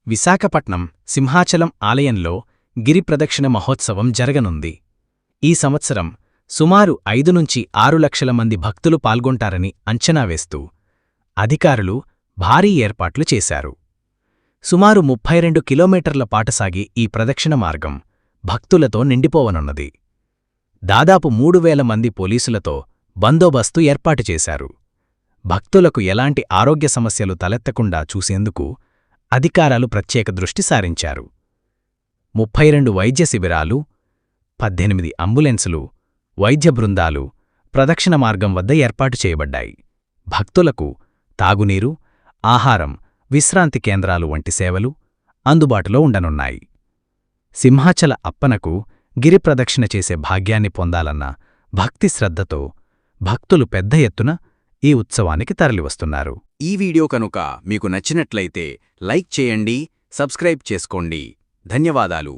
విశాఖపట్నం సింహాచలం ఆలయంలో గిరి ప్రదక్షిణ మహోత్సవం జరగనుంది. ఈ సంవత్సరం సుమారు 5-6 లక్షల మంది భక్తులు పాల్గొంటారని అంచనా వేస్తూ అధికారులు భారీ ఏర్పాట్లు చేశారు. సుమారు 32 కిలోమీటర్ల పాటు సాగి ఈ ప్రదక్షిణ మార్గం భక్తులతో నిండిపోవనున్నది. దాదాపు 3000 మంది పోలీసులతో బందోబస్తు ఏర్పాటు చేశారు. భక్తులకు ఎలాంటి ఆరోగ్య సమస్యలు తలెత్తకుండా చూసేందుకు అధికారులు ప్రత్యేక దృష్టి సారించారు. 32 వైద్య శిబిరాలు, 18 అంబులెన్సులు, వైద్య బృందాలు ప్రదక్షిణ మార్గం వద్ద ఏర్పాటు చేయబడ్డాయి. భక్తులకు తాగునీరు, ఆహారం, విశ్రాంతి కేంద్రాలు వంటి సేవలు అందుబాటులో ఉండనున్నాయి. సింహాచల అప్పనకు గిరి ప్రదక్షిణ చేసే భాగ్యాన్ని పొందాలన్న భక్తి శ్రద్ధతో భక్తులు పెద్ద ఎత్తున ఈ ఉత్సవానికి తరలివస్తున్నారు. ఈ వీడియో కనుక మీకు నచ్చినట్లయితే లైక్ చేయండి, సబ్స్క్రైబ్ చేసుకోండి. ధన్యవాదాలు.